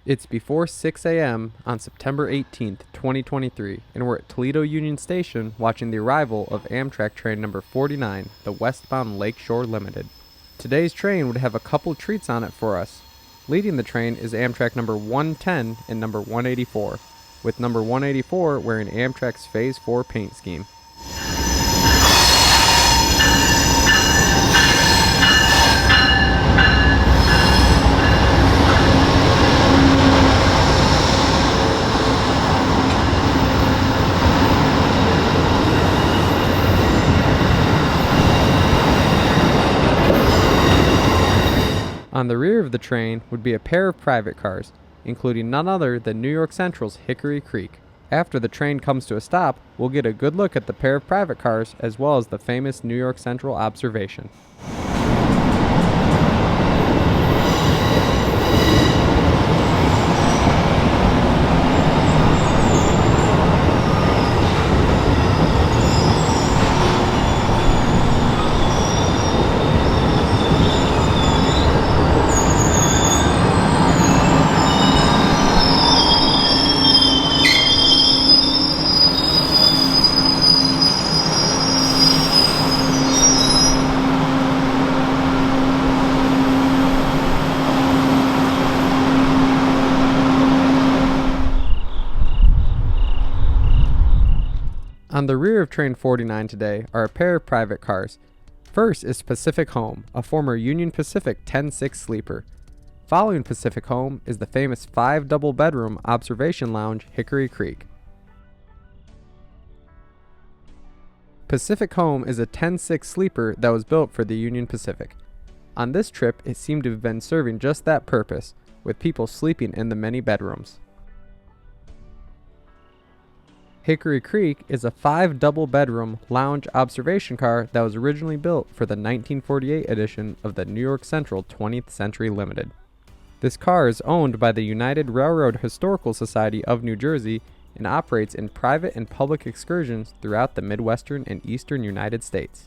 It's before 6 a.m. on September 18th, 2023, and we're at Toledo Union Station watching the arrival of Amtrak train number 49, the westbound Lakeshore Limited. Today's train would have a couple treats on it for us. Leading the train is Amtrak number 110 and number 184, with number 184 wearing Amtrak's Phase 4 paint scheme. On the rear of the train would be a pair of private cars, including none other than New York Central's Hickory Creek. After the train comes to a stop, we'll get a good look at the pair of private cars as well as the famous New York Central observation. On the rear of Train 49 today are a pair of private cars. First is Pacific Home, a former Union Pacific 10-6 sleeper. Following Pacific Home is the famous 5 double-bedroom observation lounge Hickory Creek. Pacific Home is a 10-6 sleeper that was built for the Union Pacific. On this trip, it seemed to have been serving just that purpose, with people sleeping in the many bedrooms. Hickory Creek is a 5 double-bedroom lounge observation car that was originally built for the 1948 edition of the New York Central 20th Century Limited. This car is owned by the United Railroad Historical Society of New Jersey and operates in private and public excursions throughout the Midwestern and Eastern United States.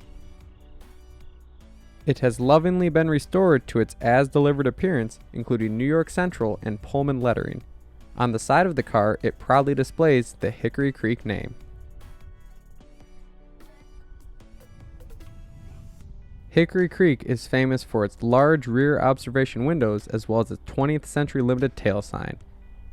It has lovingly been restored to its as-delivered appearance, including New York Central and Pullman lettering. On the side of the car, it proudly displays the Hickory Creek name. Hickory Creek is famous for its large rear observation windows as well as its 20th Century Limited tail sign.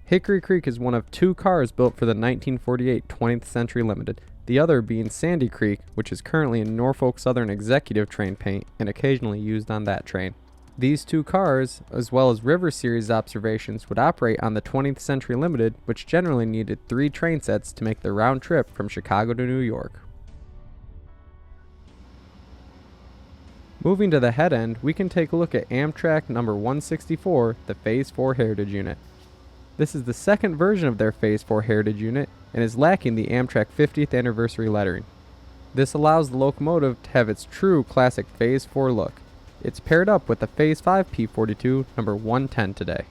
Hickory Creek is one of 2 cars built for the 1948 20th Century Limited, the other being Sandy Creek, which is currently in Norfolk Southern Executive train paint and occasionally used on that train. These 2 cars, as well as River Series observations, would operate on the 20th Century Limited, which generally needed 3 train sets to make the round trip from Chicago to New York. Moving to the head end, we can take a look at Amtrak number 164, the Phase 4 Heritage Unit. This is the second version of their Phase 4 Heritage Unit and is lacking the Amtrak 50th anniversary lettering. This allows the locomotive to have its true classic Phase 4 look. It's paired up with the Phase 5 P42 number 110 today.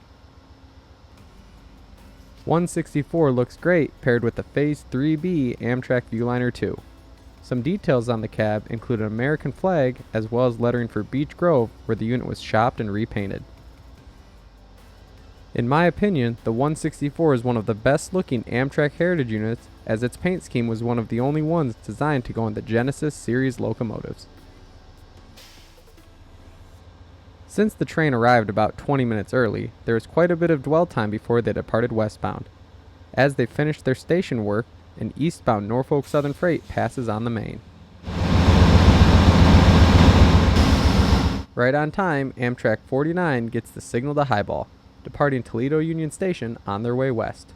164 looks great paired with the Phase 3B Amtrak Viewliner 2. Some details on the cab include an American flag as well as lettering for Beech Grove where the unit was shopped and repainted. In my opinion, the 164 is one of the best looking Amtrak Heritage units as its paint scheme was one of the only ones designed to go in the Genesis series locomotives. Since the train arrived about 20 minutes early, there was quite a bit of dwell time before they departed westbound. As they finished their station work, an eastbound Norfolk Southern freight passes on the main. Right on time, Amtrak 49 gets the signal to highball, departing Toledo Union Station on their way west.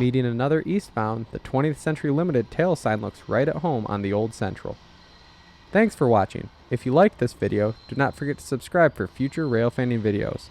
Meeting another eastbound, the 20th Century Limited tail sign looks right at home on the old Central. Thanks for watching. If you liked this video, do not forget to subscribe for future rail fanning videos.